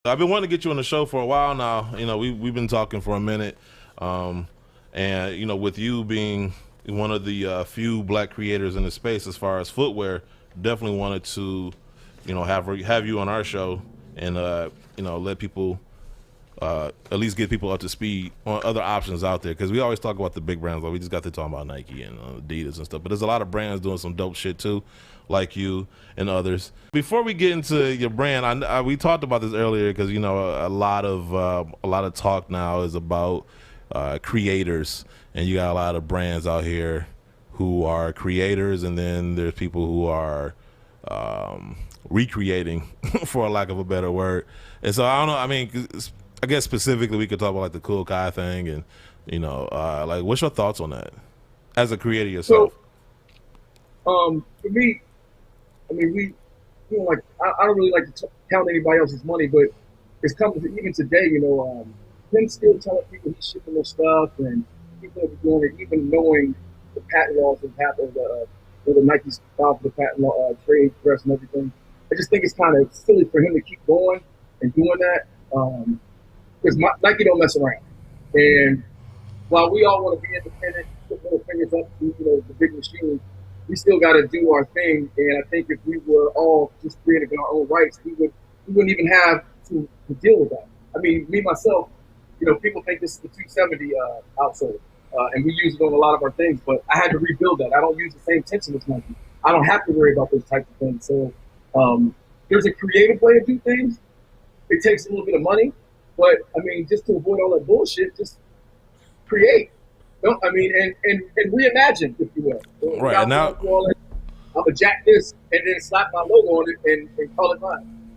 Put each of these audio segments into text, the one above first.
I've been wanting to get you on the show for a while now. You know, we've been talking for a minute, and you know, with you being one of the few black creators in the space as far as footwear, definitely wanted to, you know, have you on our show and you know, let people at least get people up to speed on other options out there, because we always talk about the big brands. Like we just got to talk about Nike and Adidas and stuff, but there's a lot of brands doing some dope shit too, like you and others. Before we get into your brand, we talked about this earlier, because you know, a lot of talk now is about creators, and you got a lot of brands out here who are creators, and then there's people who are recreating, for lack of a better word. And so I don't know. I mean, I guess specifically we could talk about like the Cool Kai thing, and you know, like what's your thoughts on that as a creator yourself? So, for me, I mean, you know, like I don't really like to count anybody else's money, but it's coming to even today, you know, him still telling people he's shipping their stuff and people are doing it, even knowing the patent laws and patent the Nike's filed for the patent law, trade press and everything. I just think it's kind of silly for him to keep going and doing that. Because Nike don't mess around. And while we all want to be independent, put little fingers up to, you know, the big machine, we still got to do our thing. And I think if we were all just creating our own rights, we wouldn't even have to deal with that. I mean, me myself, you know, people think this is the 270 outsole, and we use it on a lot of our things. But I had to rebuild that. I don't use the same tension as Nike. I don't have to worry about those types of things. So there's a creative way to do things. It takes a little bit of money. But I mean, just to avoid all that bullshit, just create. No, I mean, and reimagine, if you will. Right. And now, I'm gonna jack this and then slap my logo on it and call it mine.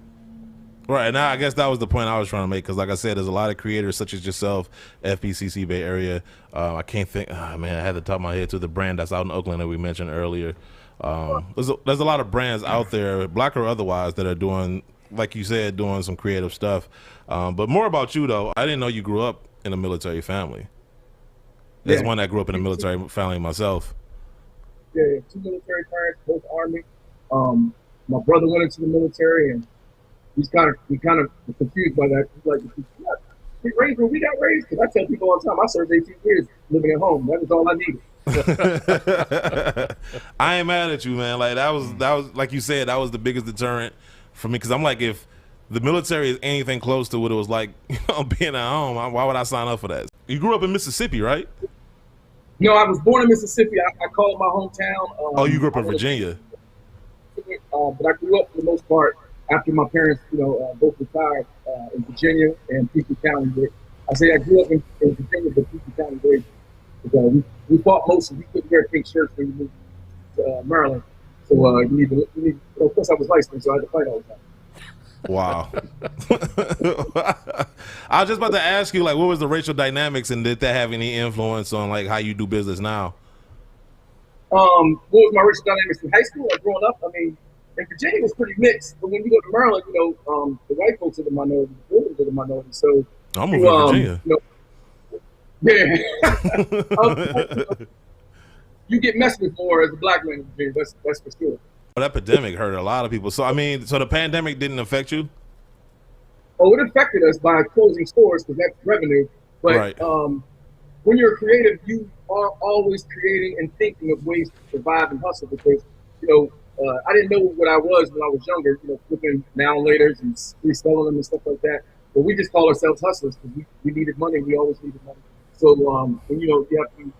Right. Now, I guess that was the point I was trying to make, because, like I said, there's a lot of creators such as yourself, FBCC Bay Area. I can't think. Oh, man, I had to top of my head to the brand that's out in Oakland that we mentioned earlier. There's a lot of brands out there, black or otherwise, that are doing, like you said, doing some creative stuff. But more about you, though. I didn't know you grew up in a military family. As one that grew up in a military family myself. Yeah, two military parents, both Army. My brother went into the military, and we kind of confused by that. He's like, we raised where we got raised? Because I tell people all the time, I served 18 years living at home. That was all I needed. I ain't mad at you, man. Like that was like you said, that was the biggest deterrent for me, because I'm like, if the military is anything close to what it was like, you know, being at home, why would I sign up for that? You grew up in Mississippi, right? No, I was born in Mississippi. I call it my hometown. Oh, you grew up in Virginia. But I grew up for the most part after my parents, you know, both retired in Virginia and Pekin County. But I say I grew up in Virginia, but Pekin County raised. We fought mostly. We couldn't wear pink shirts when we moved to Maryland. So of course I was licensed, so I had to fight all the time. Wow. I was just about to ask you, like, what was the racial dynamics, and did that have any influence on like how you do business now? What was my racial dynamics in high school or growing up? I mean, in Virginia it was pretty mixed, but when you go to Maryland, you know, the white folks are the minority, the Williams are the minority. So I'm moving to Virginia. You know, you get messed with more as a black man in Virginia. That's for sure. That pandemic hurt a lot of people. So I mean, so the pandemic didn't affect you? Oh, it affected us by closing stores because that's revenue. But right. When you're a creative, you are always creating and thinking of ways to survive and hustle. Because you know, I didn't know what I was when I was younger. You know, flipping now and later's and reselling them and stuff like that. But we just call ourselves hustlers because we needed money. We always needed money. So when you know you have to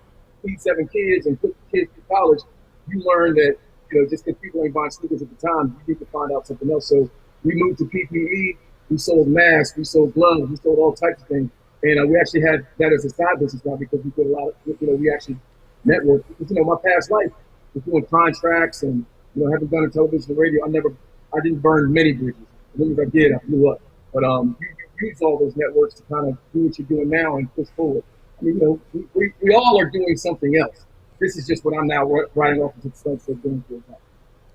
feed 7 kids and put kids through college, you learn that. You know, just because people ain't buying sneakers at the time, you need to find out something else. So we moved to PPE. We sold masks. We sold gloves. We sold all types of things. And we actually had that as a side business now because we did a lot of, you know, we actually networked. Because, you know, my past life was doing contracts and, you know, having done in television and radio, I didn't burn many bridges. As long as I did, I blew up. But you use all those networks to kind of do what you're doing now and push forward. I mean, you know, we all are doing something else. This is just what I'm now writing off into the sense of doing for now.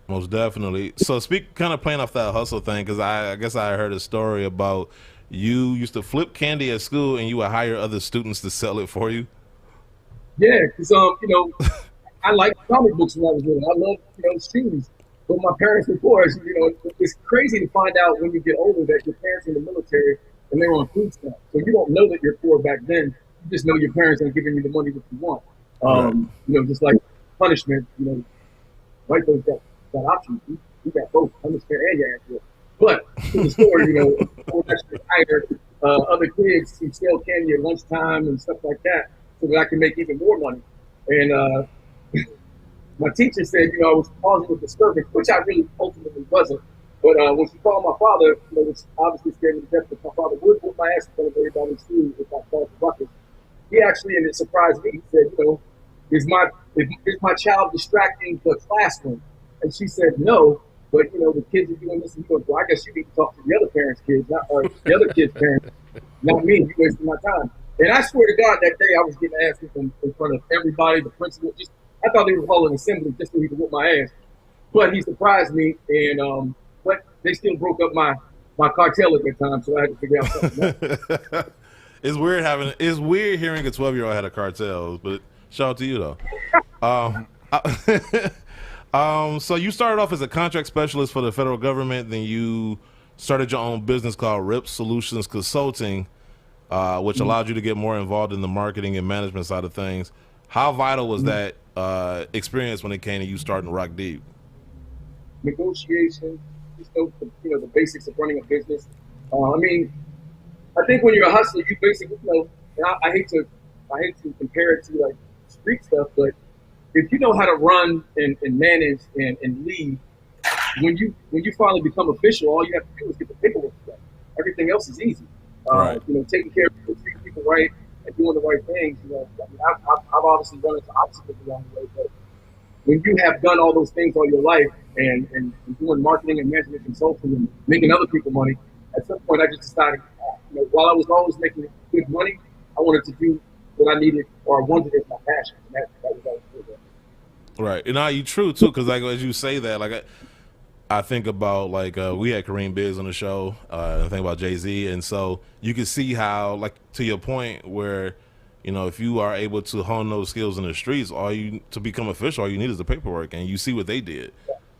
Most definitely. So kind of playing off that hustle thing, because I guess I heard a story about you used to flip candy at school and you would hire other students to sell it for you. Yeah, because you know, I liked comic books when I was little. I loved, you know, shoes. But my parents were poor. So, it's crazy to find out when you get older that your parents are in the military and they were on food stamps. So you don't know that you're poor back then. You just know your parents are giving you the money that you want. Just like punishment, white folks got options. We got both punishment and your ass. But to the story, other kids who sell candy at lunchtime and stuff like that so that I can make even more money. And my teacher said, I was causing a disturbance, which I really ultimately wasn't. But when she called my father, which obviously scared me to death, because my father would whoop my ass in front of everybody in school if I caused a ruckus. He actually, and it surprised me, he said, is my child distracting the classroom? And she said, no, but, the kids are doing this. And he goes, well, I guess you need to talk to the other parents' kids, or the other kids' parents, not me. You wasting my time. And I swear to God, that day I was getting ass in front of everybody, the principal. I thought they were calling assembly just so he could whoop my ass. But he surprised me, and but they still broke up my cartel at that time, so I had to figure out something else. It's weird hearing a 12-year-old had a cartel, but shout out to you though. So you started off as a contract specialist for the federal government, then you started your own business called RIP Solutions Consulting, which allowed you to get more involved in the marketing and management side of things. How vital was that experience when it came to you starting RockDeep? Negotiation, just the basics of running a business. I think when you're a hustler, you basically, and I hate to compare it to like street stuff, but if you know how to run and manage and lead, when you finally become official, all you have to do is get the paperwork done. Everything else is easy. Right. Taking care of people, treating people right, and doing the right things. I've obviously run into obstacles along the way, but when you have done all those things all your life and doing marketing and management consulting and making other people money, at some point I just decided, while I was always making good money, I wanted to do what I needed or I wanted as my passion. And that was always good. Right. And you true too, because like as you say that, like I think about like we had Kareem Biggs on the show. I think about Jay-Z, and so you can see how, like, to your point, where if you are able to hone those skills in the streets, to become official, all you need is the paperwork, and you see what they did.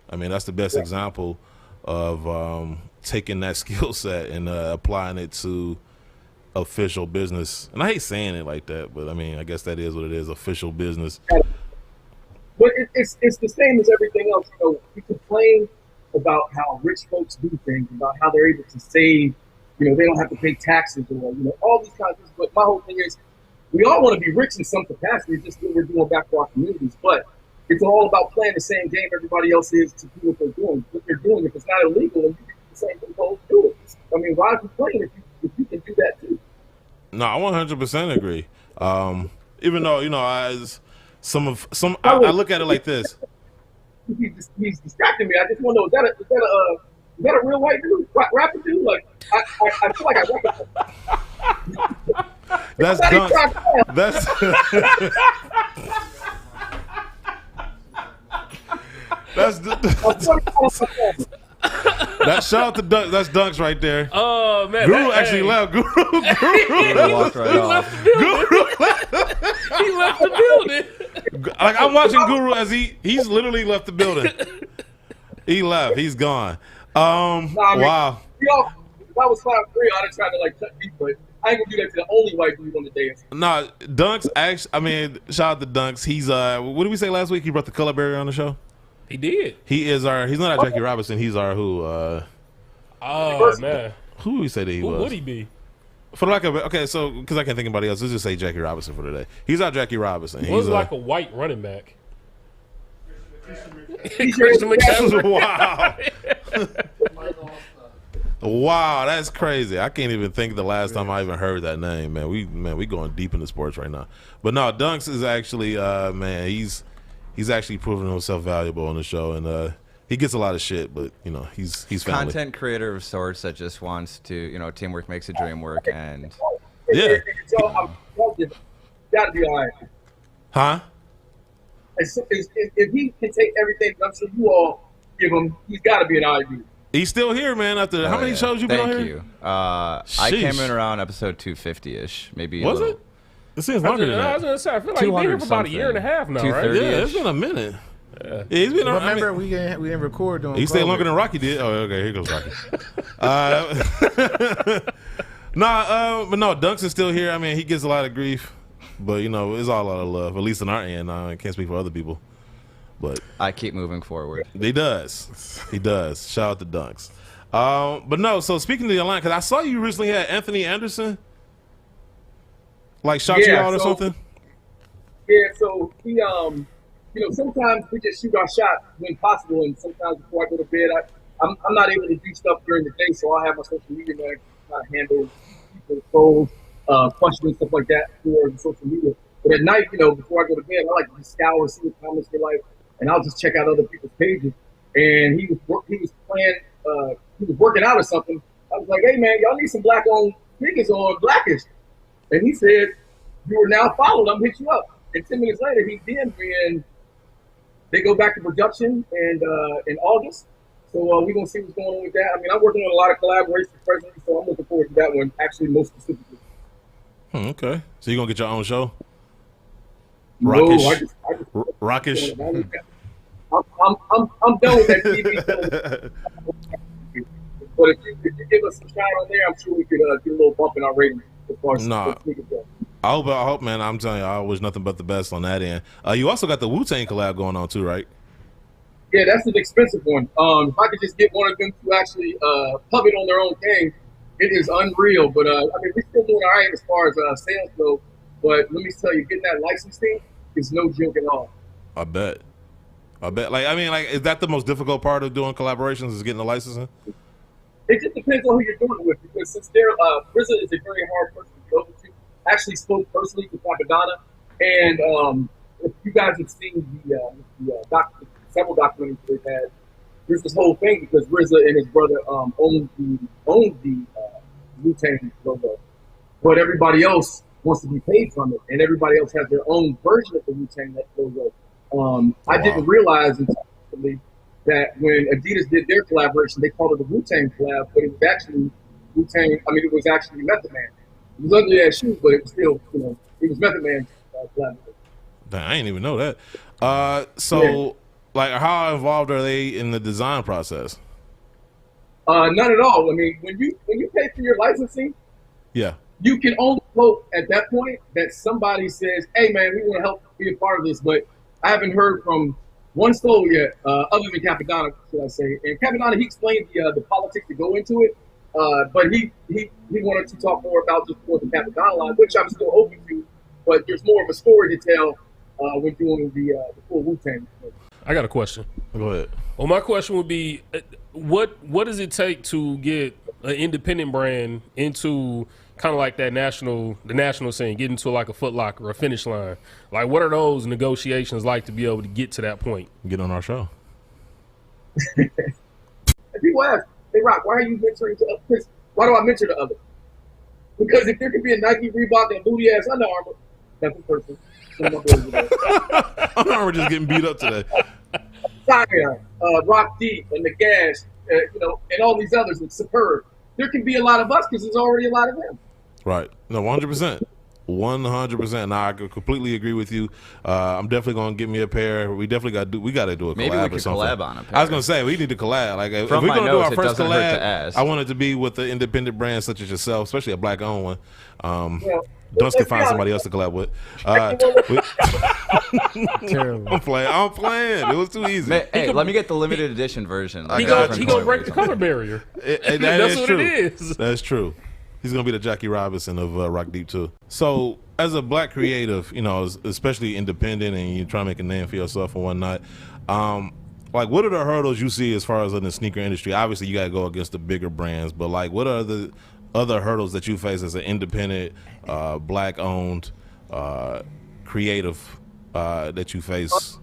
I mean, that's the best example of taking that skill set and applying it to official business. And I hate saying it like that, but I mean, I guess that is what it is, official business. But it's the same as everything else. We complain about how rich folks do things, about how they're able to save. They don't have to pay taxes or all these kinds of things. But my whole thing is, we all want to be rich in some capacity, just what we're doing back to our communities. But it's all about playing the same game everybody else is to do what they're doing. What they're doing, if it's not illegal, and you can do the same thing, folks do it. I mean, why complain if you can do that too? No, I 100% agree. Even though as I look at it like this. He's distracting me. I just want to know, is that a real white dude, rapper dude? Like I feel like I recognize. That's Dunks. That's shout out to Dunks. That's Dunks right there. Oh man, Guru actually left. Guru walked right off. He left the building. Like, I'm watching Guru as he's literally left the building. He left. He's gone. Wow. If I was 5'3", I'd have tried to cut deep, but I ain't gonna do that to the only white dude on the dance. Nah, Dunks actually. Shout out to Dunks. He's what did we say last week? He brought the color barrier on the show. He did. He is our. He's not our Jackie Robinson. He's our who? Oh man. Who would we say that he was? Who would he be? For the lack of okay, so because I can't think of anybody else, let's just say Jackie Robinson for today. He's our Jackie Robinson. He's like a white running back. Christian McCaffrey. Wow. Wow, that's crazy. I can't even think the last time I even heard that name, man. We going deep into sports right now. But no, Dunks is actually man, he's actually proven himself valuable on the show, and he gets a lot of shit, but he's family. Content creator of sorts that just wants to teamwork makes a dream work, and yeah. Gotta be all right. Huh? If he can take everything, I'm sure you all give him. He's got to be an ID. He's still here, man. After how many shows you been on here? Thank you. I came in around episode 250-ish, maybe. Was it? It seems longer than that. I was gonna say, I feel like you've been here for about a year and a half now, right? Yeah, it's been a minute. Yeah, he's been. Remember, we didn't record doing. He stayed longer than Rocky did. Oh, okay. Here goes Rocky. But no, Dunks is still here. I mean, he gets a lot of grief, but you know, it's all a lot of love. At least on our end. I can't speak for other people, but I keep moving forward. He does. He does. Shout out to Dunks. But no. So speaking to the line, because I saw you recently had Anthony Anderson, like shot you out or something. Yeah. So he you know, sometimes we just shoot our shot when possible, and sometimes before I go to bed, I'm not able to do stuff during the day, so I'll have my social media man handle people's goals, questions, stuff like that for social media. But at night, you know, before I go to bed, I like to just scour, see what comments they like, and I'll just check out other people's pages. And he was playing, he was working out or something. I was like, hey man, y'all need some black-owned niggas on Blackish. And he said, you are now followed. I'm hit you up. And 10 minutes later, he DM'd me, and they go back to production and in August. So we're going to see what's going on with that. I mean, I'm working on a lot of collaborations presently, so I'm looking forward to that one, actually, most specifically. Okay. So you're going to get your own show? Rockish? No, I just Rockish? I'm done with that TV show. But if you give us some shine on there, I'm sure we could get a little bump in our ratings as far as I hope, man. I'm telling you, I wish nothing but the best on that end. You also got the Wu-Tang collab going on too, right? Yeah, that's an expensive one. If I could just get one of them to actually pub it on their own thing, it is unreal. But I mean, we're still doing all right as far as sales go. But let me tell you, getting that licensing is no joke at all. I bet. Like, I mean, like, is that the most difficult part of doing collaborations? Is getting the licensing? It just depends on who you're doing it with, because since they're RZA is a very hard person to go to. I actually spoke personally to Capadonna, and if you guys have seen the several documentaries they've had, there's this whole thing because RZA and his brother owned the Wu-Tang logo, but everybody else wants to be paid from it, and everybody else has their own version of the Wu-Tang logo. I didn't realize until that when Adidas did their collaboration, they called it the Wu-Tang collab, but it was actually Wu-Tang. I mean, it was actually Method Man. It was under that shoe, but it was still, you know, it was Method Man's collaboration. I didn't even know that. So, like, how involved are they in the design process? None at all. I mean, when you pay for your licensing, yeah, you can only hope at that point that somebody says, "Hey, man, we want to help be a part of this." But I haven't heard from one soul yet, other than Capadonna, should I say? And Capadonna, he explained the politics that go into it, but he wanted to talk more about just for the Capadonna line, which I'm still open to. But there's more of a story to tell when doing the full Wu-Tang. I got a question. Go ahead. Well, my question would be, what does it take to get an independent brand into kind of like the national scene, get into like a Foot Locker or a Finish Line? Like, what are those negotiations like to be able to get to that point? Get on our show. People ask, "Hey, Rock, why are you mentoring to others? Why do I mentor to others?" Because if there could be a Nike, Reebok, and booty ass Under Armour, that's the person. Under Armour just getting beat up today. Fire, RockDeep, and the Gas, you know, and all these others with Superb. There can be a lot of us because there's already a lot of them. Right. No, 100%. 100%. Now, I completely agree with you. I'm definitely gonna get me a pair. We definitely got to do a collab. Maybe we could or something. collab on a pair. I was gonna say we need to collab. Like, if From we're my gonna do notes, our it first doesn't hurt to collab, ask. I want it to be with the independent brands such as yourself, especially a black-owned one. Yeah. Dunst can find somebody else to collab with. Terrible. I'm playing. It was too easy. Hey, let me get the limited edition version. He gonna break the color barrier. That's what true. it is. That's true. He's gonna be the Jackie Robinson of RockDeep too. So, as a black creative, you know, especially independent, and you try to make a name for yourself and whatnot, like, what are the hurdles you see as far as in the sneaker industry? Obviously, you gotta go against the bigger brands, but like, what are the other hurdles that you face as an independent, black-owned creative that you face?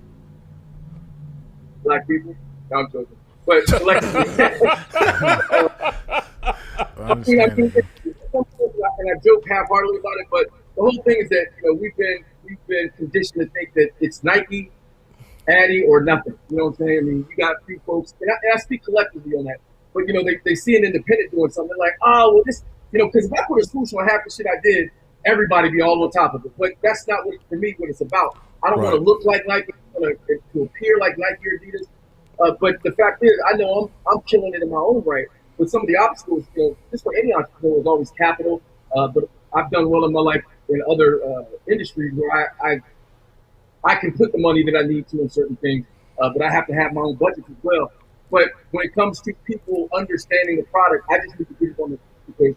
Black people? No, I'm joking. But collectively, I think and I joke half-heartedly about it, but the whole thing is that, you know, we've been conditioned to think that it's Nike, Addy, or nothing. You know what I'm saying? I mean, you got a few folks, and I speak collectively on that. But, you know, they see an independent doing something like, oh, well, this, you know, because if I put a swoosh on half the shit I did, everybody be all on top of it. But that's not what, for me, what it's about. I don't want to look like Nike. I to appear like Nike or Adidas. But the fact is, I know I'm killing it in my own right. But some of the obstacles, just for any entrepreneur, is always capital. But I've done well in my life in other industries where I can put the money that I need to in certain things, but I have to have my own budget as well. But when it comes to people understanding the product, I just need to get it on the because,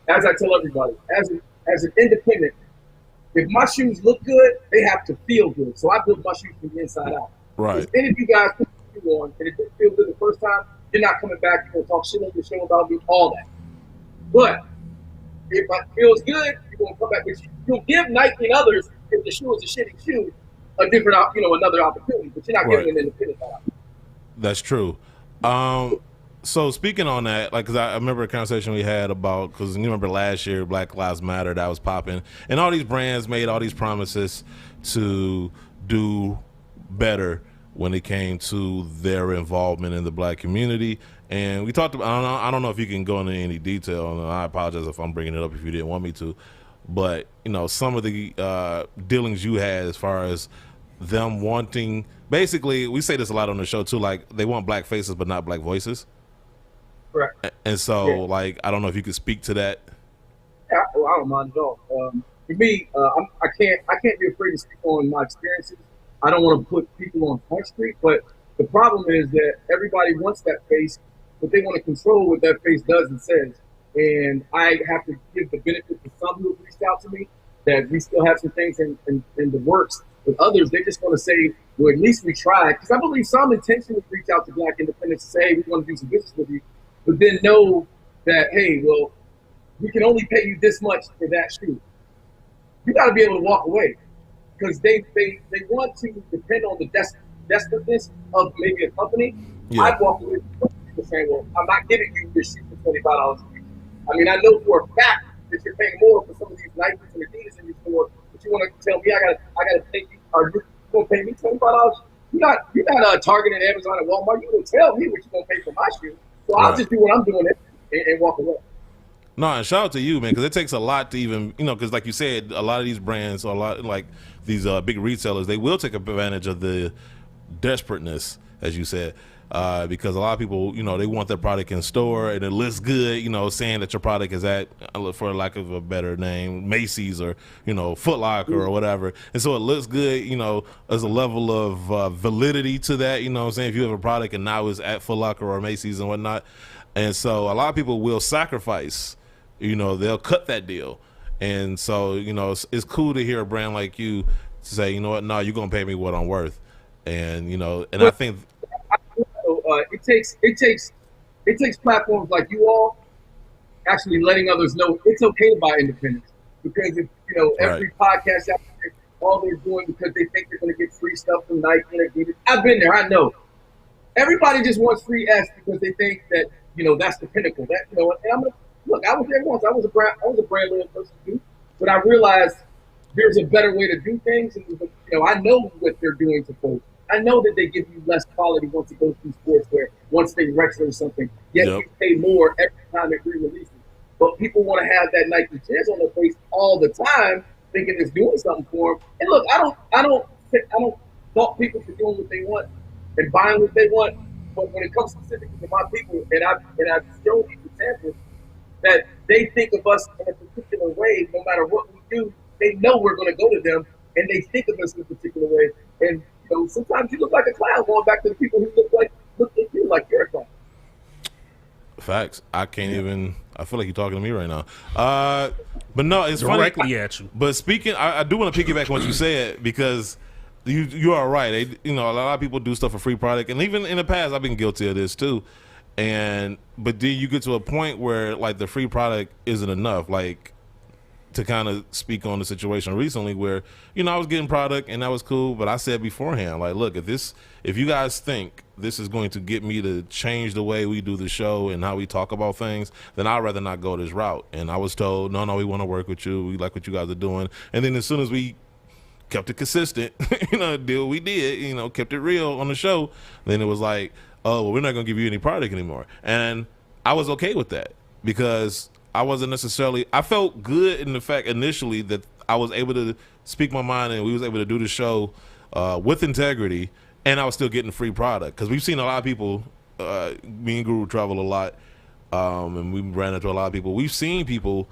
as I tell everybody, as an independent, if my shoes look good, they have to feel good. So I build my shoes from the inside out. Right. If any of you guys put your shoe on and it didn't feel good the first time, you're not coming back. You're going to talk shit on your show about me, all that. But if it feels good, you're going to come back. You'll give Nike and others, if the shoe is a shitty shoe, a different, another opportunity. But you're not giving an independent that opportunity. That's true. So speaking on that, like, cause I remember a conversation we had about, cause you remember last year, Black Lives Matter, that was popping, and all these brands made all these promises to do better when it came to their involvement in the Black community. And we talked about, I don't know if you can go into any detail, and I apologize if I'm bringing it up if you didn't want me to, but some of the dealings you had as far as them wanting, basically, we say this a lot on the show too, like they want black faces but not black voices. Correct. And so, like, I don't know if you could speak to that. Yeah, well, I don't mind at all. For me, I can't be afraid to speak on my experiences. I don't want to put people on Front Street, but the problem is that everybody wants that face, but they want to control what that face does and says. And I have to give the benefit to some who have reached out to me that we still have some things in the works. With others, they just want to say, well, at least we tried. Because I believe some intentionally reach out to Black independents to say, hey, we want to do some business with you, but then know that, hey, well, we can only pay you this much for that shoe. You got to be able to walk away because they want to depend on the desperateness of maybe a company. Yeah. I'd walk away from people saying, well, I'm not giving you this shoe for $25 a piece. I mean, I know for a fact that you're paying more for some of these Nikes and Adidas in your store, but you want to tell me I gotta pay you, or you're gonna pay me $25? You're not Target and Amazon and Walmart. You gonna tell me what you're gonna pay for my shoe. So I'll just do what I'm doing and walk away. No, and shout out to you, man, because it takes a lot to even, because like you said, a lot of these brands, a lot like these big retailers, they will take advantage of the desperateness, as you said, because a lot of people, they want their product in store and it looks good, saying that your product is at, for lack of a better name, Macy's or, Foot Locker or whatever. And so it looks good, there's a level of validity to that, if you have a product and now it's at Foot Locker or Macy's and whatnot. And so a lot of people will sacrifice, they'll cut that deal. And so, it's cool to hear a brand like you say, you know what, no, you're going to pay me what I'm worth. And, and I think... It takes platforms like you all actually letting others know it's okay to buy independence, because if every podcast out there, all they're doing because they think they're going to get free stuff from Nike and Adidas. I've been there, I know. Everybody just wants free S because they think that that's the pinnacle. That and look, I was there once. I was a brand loyal person too, but I realized there's a better way to do things, and I know what they're doing to folks. I know that they give you less quality once it goes through sportswear, once they retro something. Yet you pay more every time it re-releases. But people want to have that Nike jizz on their face all the time, thinking it's doing something for them. And look, I don't fault people for doing what they want and buying what they want. But when it comes specifically to my people, and I've shown these examples, that they think of us in a particular way, no matter what we do, they know we're going to go to them, and they think of us in a particular way. And sometimes you look like a clown going back to the people who look at you like you're a clown. Facts. I can't even. I feel like you're talking to me right now. But no, it's directly funny. at you. But speaking, I do want to piggyback on what you said, because you are right. A lot of people do stuff for free product, and even in the past, I've been guilty of this too. But then you get to a point where like the free product isn't enough. Like, to kind of speak on the situation recently where, I was getting product and that was cool, but I said beforehand, like, look, if you guys think this is going to get me to change the way we do the show and how we talk about things, then I'd rather not go this route. And I was told, no, we want to work with you. We like what you guys are doing. And then as soon as we kept it consistent, deal we did, kept it real on the show, then it was like, oh, well, we're not going to give you any product anymore. And I was okay with that, because I wasn't necessarily, I felt good in the fact initially that I was able to speak my mind and we was able to do the show with integrity, and I was still getting free product. Because we've seen a lot of people, me and Guru travel a lot, and we ran into a lot of people. We've seen people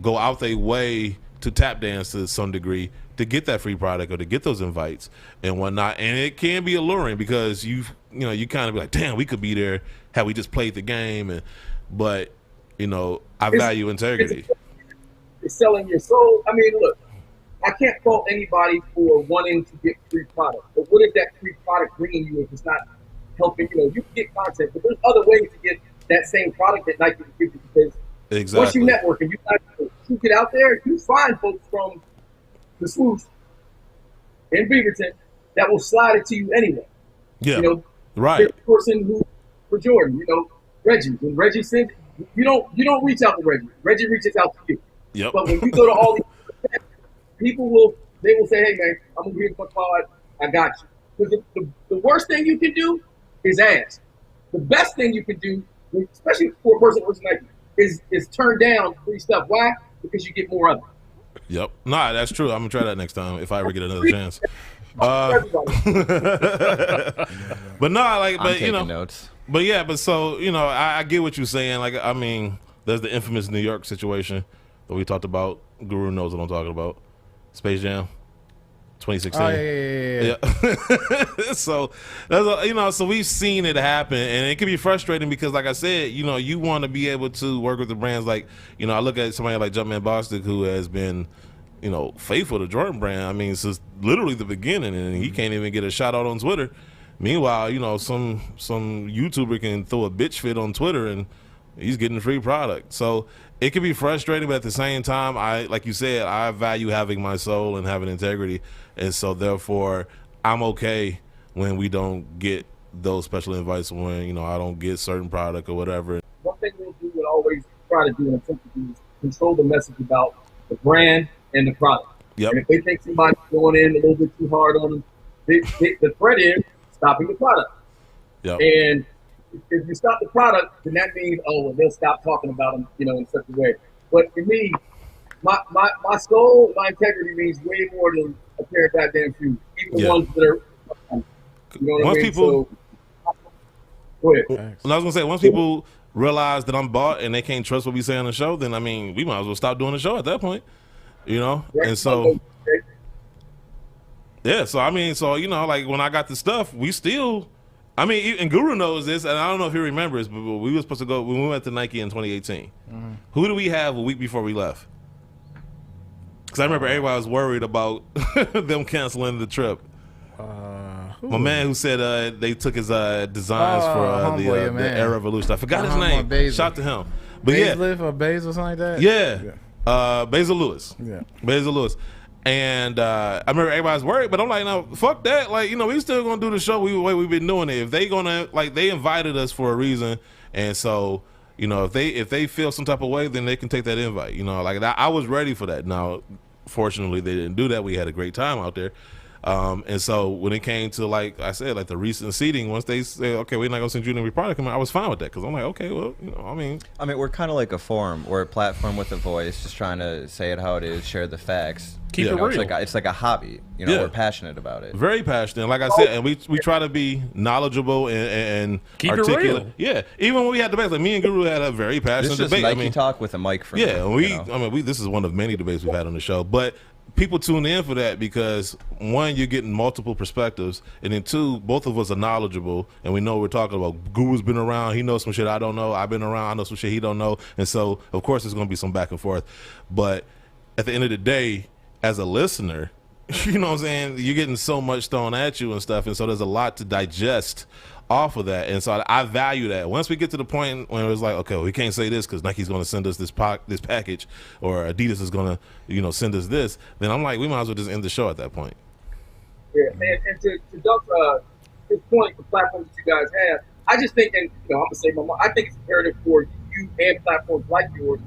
go out their way to tap dance to some degree to get that free product or to get those invites and whatnot. And it can be alluring because you kind of be like, damn, we could be there had we just played the game. But I value integrity. It's selling your soul. I mean, look, I can't fault anybody for wanting to get free product. But what is that free product bringing you if it's not helping? You can get content, but there's other ways to get that same product that Nike can give you, because once you network and you get out there, you find folks from the swoosh in Beaverton that will slide it to you anyway. Yeah, right. The person who for Jordan, Reggie. When Reggie sends, you don't reach out to Reggie. Reggie reaches out to you. Yep. But when you go to all these people will say, hey man, I'm gonna give you a card. I got you. Because the worst thing you can do is ask. The best thing you can do, especially for a person who's Nike, is turn down free stuff. Why? Because you get more of it. Yep. Nah, that's true. I'm gonna try that next time if I ever get another chance. But no, taking notes. But yeah, but so I get what you're saying. Like, I mean, there's the infamous New York situation that we talked about. Guru knows what I'm talking about. Space Jam, 2016. Oh yeah. So that's so we've seen it happen, and it can be frustrating because, like I said, you want to be able to work with the brands. Like, I look at somebody like Jumpman Bostic, who has been faithful to Jordan brand. I mean, since literally the beginning, and he can't even get a shout out on Twitter. Meanwhile, some YouTuber can throw a bitch fit on Twitter and he's getting free product. So it can be frustrating, but at the same time, like you said, I value having my soul and having integrity, and so therefore I'm okay when we don't get those special invites, when I don't get certain product or whatever. One thing we'll always try to do and attempt to do is control the message about the brand and the product. Yep. And if they think somebody's going in a little bit too hard on them, the threat is stopping the product. Yep. And if you stop the product, then that means, they'll stop talking about them, in such a way. But for me, my soul, my integrity means way more than a pair of goddamn shoes. Even the ones that are, what I mean? People, so, go ahead. And I was gonna say, once people realize that I'm bought and they can't trust what we say on the show, then I mean, we might as well stop doing the show at that point, Right. And so. Yeah, so I mean, like when I got the stuff, we still, I mean, and Guru knows this, and I don't know if he remembers, but we were supposed to go when we went to Nike in 2018. Mm-hmm. Who do we have a week before we left? Because I remember everybody was worried about them canceling the trip. My man who said they took his designs for the Air Revolution. I forgot his name. Shout to him. But or Basil or something like that? Yeah. Basil Lewis. Yeah. Basil Lewis. And I remember everybody's worried, but I'm like, no, fuck that. Like, we still gonna do the show the way we've been doing it. If they gonna, like, they invited us for a reason, and so if they feel some type of way, then they can take that invite. Like I was ready for that. Now, fortunately, they didn't do that. We had a great time out there. And so when it came to, like I said, like the recent seating, once they said, okay, we're not gonna send you any product, I was fine with that, because I'm like, okay, well, I mean, we're kind of like a forum. We're a platform with a voice, just trying to say it how it is, share the facts. Keep it real. It's like a hobby. We're passionate about it. Very passionate. Like I said, and we try to be knowledgeable and keep articulate. It real. Yeah. Even when we had debates, like me and Guru had a very passionate this is debate. Nike talk with a mic for me. This is one of many debates we've had on the show, but people tune in for that because, one, you're getting multiple perspectives, and then two, both of us are knowledgeable and we know what we're talking about. Guru's been around, he knows some shit I don't know. I've been around, I know some shit he don't know, and so of course there's going to be some back and forth. But at the end of the day, as a listener, you know what I'm saying, you're getting so much thrown at you and stuff, and so there's a lot to digest off of that, and so I value that. Once we get to the point when it's like, okay, well, we can't say this because Nike's going to send us this package, or Adidas is going to send us this, then I'm like, we might as well just end the show at that point. Yeah, and to Doug's this point, the platforms that you guys have, I just think, and I'm gonna say I think it's imperative for you and platforms like yours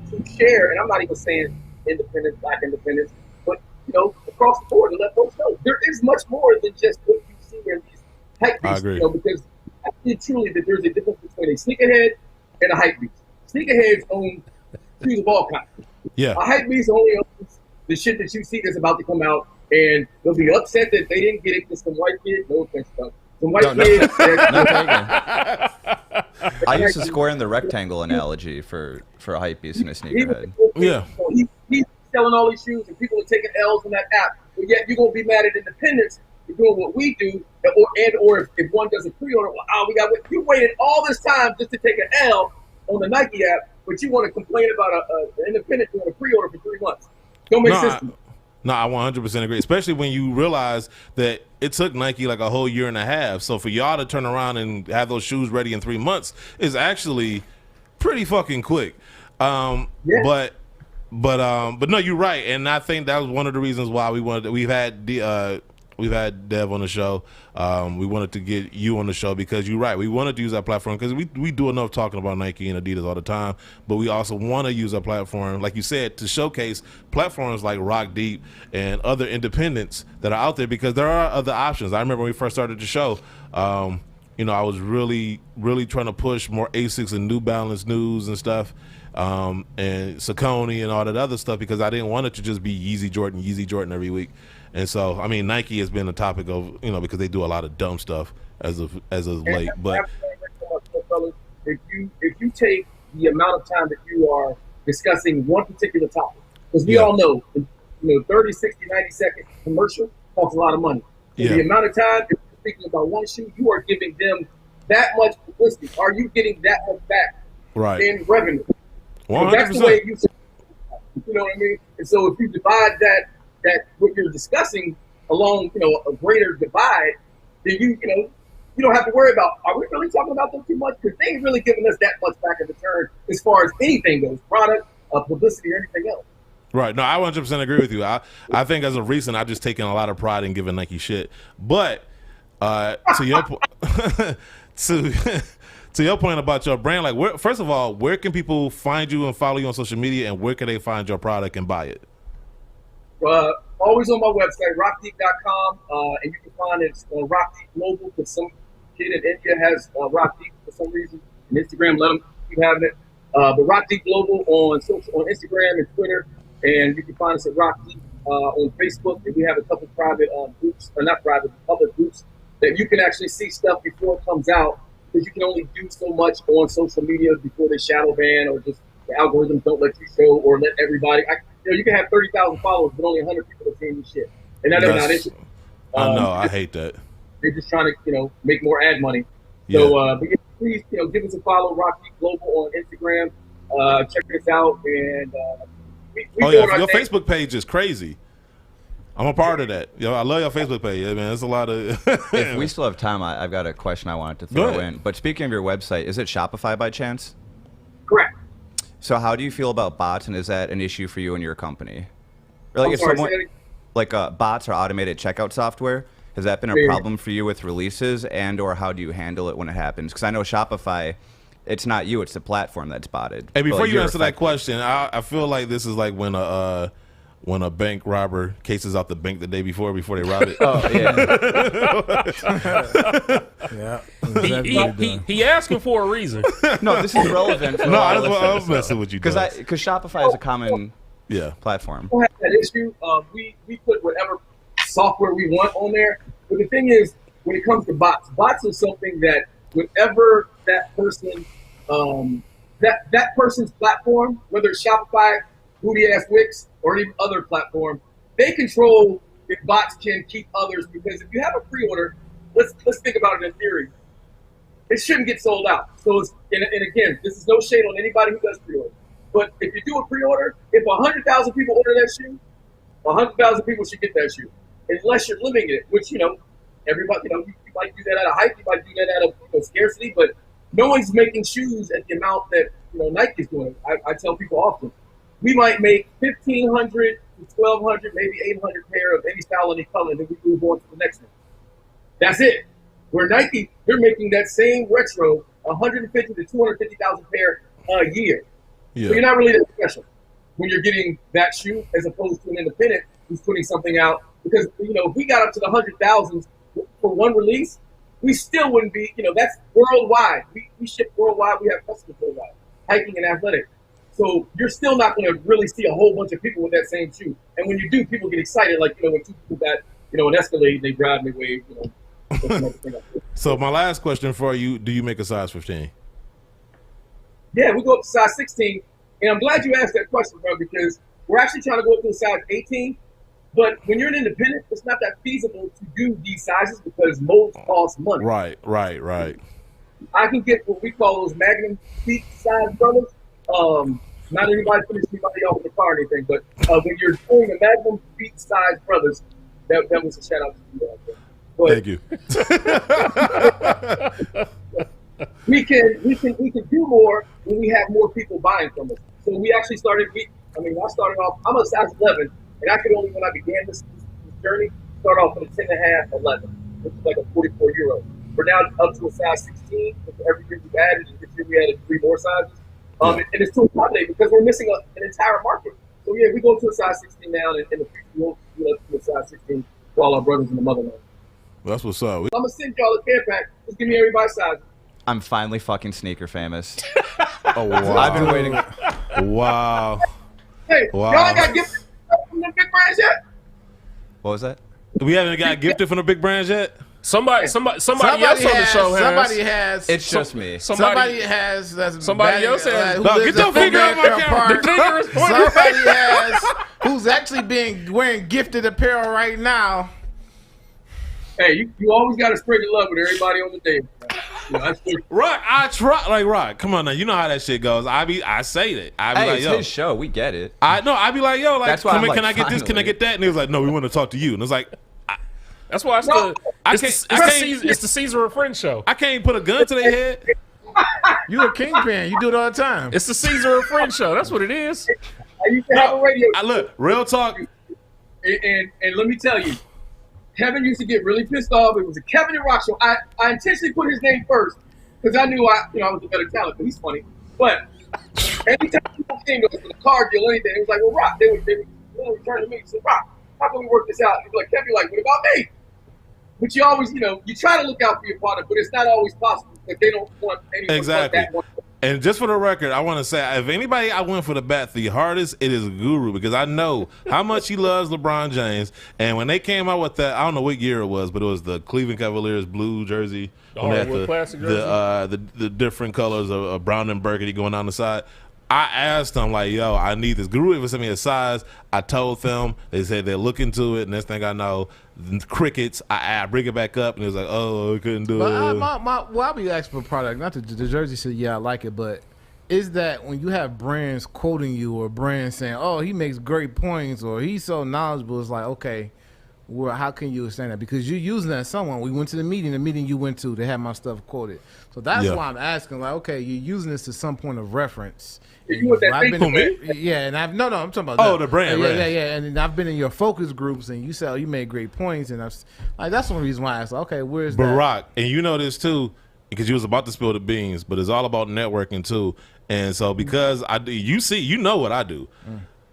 to share, and I'm not even saying independents, black independents, but across the board, to let folks know there is much more than just what you see in these hype beasts. I agree. Because I feel truly that there's a difference between a sneakerhead and a hype beast. Sneakerheads own shoes of all kinds. Yeah. A hype beast only owns the shit that you see that's about to come out and they'll be upset that they didn't get it because some white kid, no offense, though, some white No kid. I used to score in the rectangle analogy for a hype beast in a sneakerhead. Yeah. He's selling all these shoes, and people are taking L's on that app. But yet you're gonna be mad at independents for doing what we do, or if one does a pre-order, you waited all this time just to take an L on the Nike app, but you want to complain about an independent doing a pre-order for 3 months. Don't make sense to me. No, I 100% agree, especially when you realize that it took Nike like a whole year and a half. So for y'all to turn around and have those shoes ready in 3 months is actually pretty fucking quick. Yeah. But no, you're right, and I think that was one of the reasons why we've had Dev on the show. We wanted to get you on the show because you're right. We wanted to use our platform because we do enough talking about Nike and Adidas all the time, but we also want to use our platform, like you said, to showcase platforms like RockDeep and other independents that are out there because there are other options. I remember when we first started the show, I was really, really trying to push more ASICs and New Balance news and stuff. And Saucony and all that other stuff because I didn't want it to just be Yeezy Jordan every week. And so, I mean, Nike has been a topic of, because they do a lot of dumb stuff as of late. But if you take the amount of time that you are discussing one particular topic, because we all know, 30, 60, 90-second commercial costs a lot of money. So the amount of time if you're speaking about one shoe, you are giving them that much publicity. Are you getting that much back in revenue? 100%. So that's the way you know what I mean? And so if you divide that what you're discussing along, a greater divide, then you don't have to worry about, are we really talking about them too much? Because they ain't really giving us that much back in return as far as anything goes, product, publicity, or anything else. Right. No, I 100% agree with you. I think as of recent, I've just taken a lot of pride in giving Nike shit. But to your point, to your point about your brand, like, first of all, where can people find you and follow you on social media, and where can they find your product and buy it? Always on my website, rockdeep.com, and you can find it on RockDeep Global, because some kid in India has RockDeep for some reason. And Instagram, let them keep having it. But RockDeep Global on Instagram and Twitter, and you can find us at RockDeep on Facebook. And we have a couple private groups, or not private, public groups, that you can actually see stuff before it comes out, because you can only do so much on social media before they shadow ban, or just the algorithms don't let you show or let everybody. You can have 30,000 followers, but only 100 people are seeing your shit, and they're not interested. I know, I hate that. They're just trying to, make more ad money. So, but please, give us a follow, RockDeep Global on Instagram. Check us out, and your Facebook page is crazy. I'm a part of that. I love your Facebook page. Yeah, man, there's a lot of. If we still have time, I've got a question I wanted to throw in. But speaking of your website, is it Shopify by chance? Correct. So how do you feel about bots, and is that an issue for you and your company? Or like bots or automated checkout software, has that been a problem for you with releases, or how do you handle it when it happens? Because I know Shopify, it's not you, it's the platform that's botted. Hey, before you answer that question, I feel like this is like when a bank robber cases out the bank the day before they rob it. Oh, Yeah. He asking for a reason. No, this is relevant. For I was messing with you. Because Shopify is a common platform. We don't have that issue. We put whatever software we want on there. But the thing is, when it comes to bots are something that whenever that person, that person's platform, whether it's Shopify, Booty Ass Wix, or any other platform, they control if bots can keep others. Because if you have a pre-order, let's think about it in theory. It shouldn't get sold out. So and again, this is no shade on anybody who does pre-order. But if you do a pre-order, if 100,000 people order that shoe, 100,000 people should get that shoe, unless you're limiting it. Which everybody, you might do that at a hype, you might do that at a scarcity, but no one's making shoes at the amount that Nike's doing. I tell people often, we might make 1,500 to 1,200, maybe 800 pair of any style, any color, and then we move on to the next one. That's it. Where Nike, they're making that same retro 150 to 250,000 pair a year. Yeah. So you're not really that special when you're getting that shoe as opposed to an independent who's putting something out. Because if we got up to the 100,000s for one release, we still wouldn't be. That's worldwide. We ship worldwide. We have customers worldwide, hiking and athletic. So you're still not going to really see a whole bunch of people with that same shoe. And when you do, people get excited. Like, you know, when two people got, you know, an Escalade, they drive, they wave, you know. So my last question for you, do you make a size 15? Yeah, we go up to size 16. And I'm glad you asked that question, bro, because we're actually trying to go up to a size 18. But when you're an independent, it's not that feasible to do these sizes because molds cost money. Right. I can get what we call those Magnum feet size brothers. Not anybody finish anybody off with the car or anything, but when you're doing the Magnum feet size brothers, that was a shout out to you. But thank you. we can do more when we have more people buying from us. So we actually started. I started off. I'm a size 11, and I could only, when I began this journey, start off with a 10.5, 11, which is like a 44 €. We're now up to a size 16. Every year we've added, and this year we added 3 more sizes. And it's to accommodate because we're missing an entire market. So yeah, we go to a size 16 now, and in the future we'll go to a size 16 for all our brothers in the motherland. That's what's up. I'm gonna send y'all a care pack. Just give me everybody's size. I'm finally fucking sneaker famous. Oh wow! I've been waiting. Wow. Hey, wow. y'all ain't got gifted from the big brands yet? What was that? We haven't got gifted from the big brands yet. Somebody else on the show has. Somebody has. It's just me. Somebody has. Somebody else has. Who No, lives get your a finger finger out my apart. camera. The finger is pointing. Somebody has. Who's actually wearing gifted apparel right now. Hey, you always got to spread your love with everybody on the day. You know, that's Rock, I try. Like Rock, come on now. You know how that shit goes. I say that. I be Hey, like, it's yo. his show. We get it. I be like, yo, like, That's why I'm like, can I get this? Can I finally. get that? And he was like, no, we want to talk to you. And it's like, That's why it's the Caesar and Friends show. I can't put a gun to their head. You a kingpin. You do it all the time. It's the Caesar and Friends show. That's what it is. I used to have a radio. Look, real talk. And let me tell you, Kevin used to get really pissed off. It was a Kevin and Rock show. I intentionally put his name first because I knew I was a better talent, but he's funny. But anytime people came to us with a car deal or anything, it was like, well, Rock, they would turn to me and say, Rock, how can we work this out? He'd be like, Kevin, like, what about me? But you always, you try to look out for your partner, but it's not always possible because they don't want anyone Exactly. but that one. And just for the record, I want to say, if anybody I went for the bat the hardest, it is Guru, because I know how much he loves LeBron James. And when they came out with that, I don't know what year it was, but it was the Cleveland Cavaliers blue jersey. Classic jersey. The different colors of brown and burgundy going down the side. I asked them, like, yo, I need this. Guru even sent me a size. I told them. They said they're looking to it. And next thing I know, crickets. I bring it back up, and it was like, oh, I couldn't do it. I'll be asking for product. Not the jersey said, yeah, I like it, but is that when you have brands quoting you or brands saying, oh, he makes great points or he's so knowledgeable, it's like, okay, well, how can you understand that? Because you're using that someone. We went to the meeting you went to, they had my stuff quoted. So that's why I'm asking, like, okay, you're using this to some point of reference. You want that thing for me? Yeah, and I'm talking about the brand. Yeah, and I've been in your focus groups, and you said, oh, you made great points, and that's one reason why I asked, okay, where's that? Barack, and you know this too, because you was about to spill the beans, but it's all about networking too. And so because you know what I do.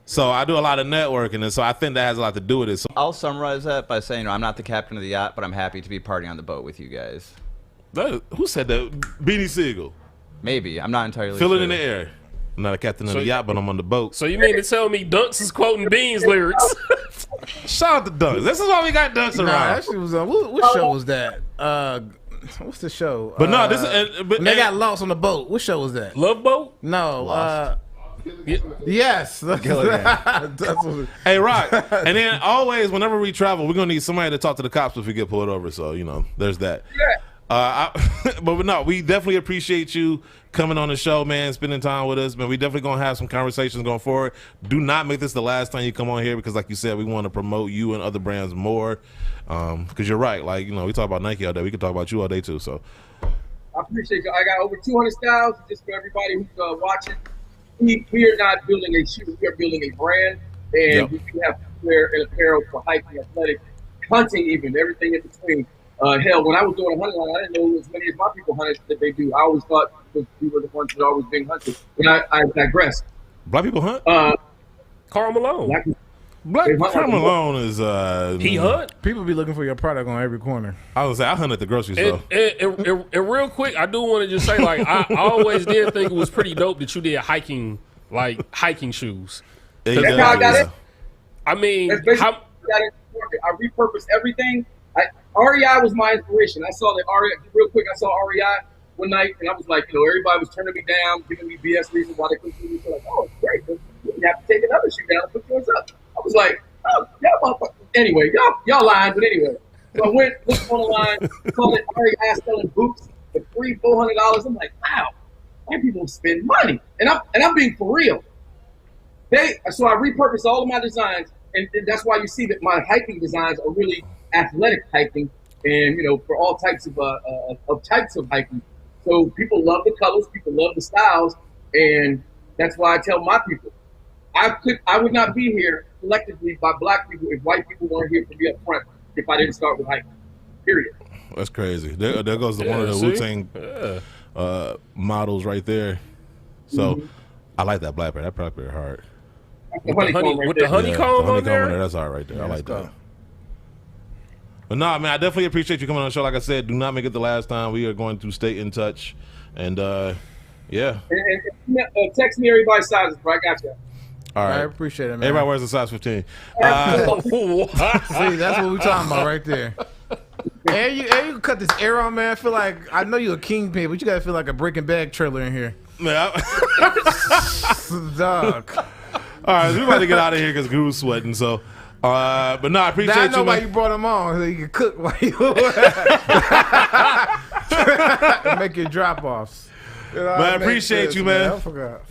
So I do a lot of networking, and so I think that has a lot to do with it. So I'll summarize that by saying, I'm not the captain of the yacht, but I'm happy to be partying on the boat with you guys. Who said that? Beanie Siegel. Maybe. I'm not entirely Feel sure. it in the air. I'm not a captain of the yacht, but I'm on the boat. So you mean to tell me Dunks is quoting Beans lyrics? Shout out to Dunks. This is why we got Dunks around. That shit was what show was that? What's the show? But no, this is. When they got lost on the boat. What show was that? Love Boat? No. Lost. Yes. Hey, Rock. And then always, whenever we travel, we're gonna need somebody to talk to the cops if we get pulled over. So there's that. But no, we definitely appreciate you coming on the show, man, spending time with us, man. We definitely gonna have some conversations going forward. Do not make this the last time you come on here, because like you said, we want to promote you and other brands more. Because you're right, like we talk about Nike all day, we can talk about you all day too. So I appreciate you. I got over 200 styles just for everybody who's watching. We are not building a shoe, we are building a brand, and we do have footwear and apparel for hiking, athletic, hunting, even everything in between. Hell, when I was doing a hunting line, I didn't know as many as my people hunted that they do. I always thought we were the ones that are always being hunted. And I digress. black people hunt. Karl Malone. Karl Malone is He hunt. People be looking for your product on every corner. I was I hunt at the grocery store. And real quick, I do want to just say, like, I always did think it was pretty dope that you did hiking like hiking shoes. Exactly, That's how I got yeah. it. I mean, That's basically how I got into the market. I repurposed everything. REI was my inspiration. I saw that REI, real quick, I saw REI one night, and I was like, everybody was turning me down, giving me BS reasons why they couldn't do this. So like, oh, it's great. You didn't have to take another shoe down and put yours up. I was like, oh, y'all motherfuckers. Anyway, y'all lying, but anyway. So I went, looked on the line, saw that REI selling boots for $300-$400. I'm like, wow, white people spend money. And I'm being for real. So I repurposed all of my designs, and that's why you see that my hiking designs are really athletic hiking, and for all types of types of hiking. So people love the colors, people love the styles, and that's why I tell my people, I would not be here collectively by black people if white people weren't here to be up front if I didn't start with hiking. Period. That's crazy. There goes one of the Wu-Tang models right there. So I like that black pair. That black pair hard. With the honeycomb on there? That's all right there. I like that. But no, man, I definitely appreciate you coming on the show. Like I said, do not make it the last time. We are going to stay in touch. And, yeah. And text me everybody's sizes, bro. I got you. All right. I appreciate it, man. Everybody wears a size 15. See, that's what we're talking about right there. And you cut this air on, man. I feel like, I know you're a kingpin, but you gotta feel like a Breaking Bad trailer in here. Man, Dog. all right, we about to get out of here because Guru's sweating. So, but no, I appreciate Now I you, know why man. you brought him on, so you can cook while you make your drop-offs. Man, I appreciate you, man. I forgot.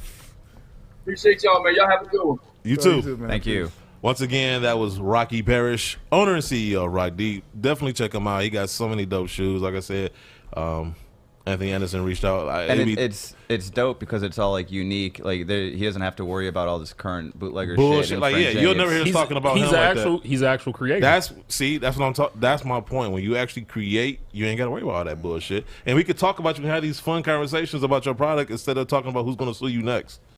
Appreciate y'all, man. Y'all have a good one. You too. Man. Thank you. Once again, that was Rocky Parrish, owner and CEO of RockDeep. Definitely check him out. He got so many dope shoes. Like I said, Anthony Anderson reached out. It's dope because it's all like unique. Like he doesn't have to worry about all this current bootlegger bullshit. shit. Like you'll never hear us talking about him like that. He's an actual creator. That's what I'm talking. That's my point. When you actually create, you ain't got to worry about all that bullshit. And we could talk about you and have these fun conversations about your product instead of talking about who's going to sue you next.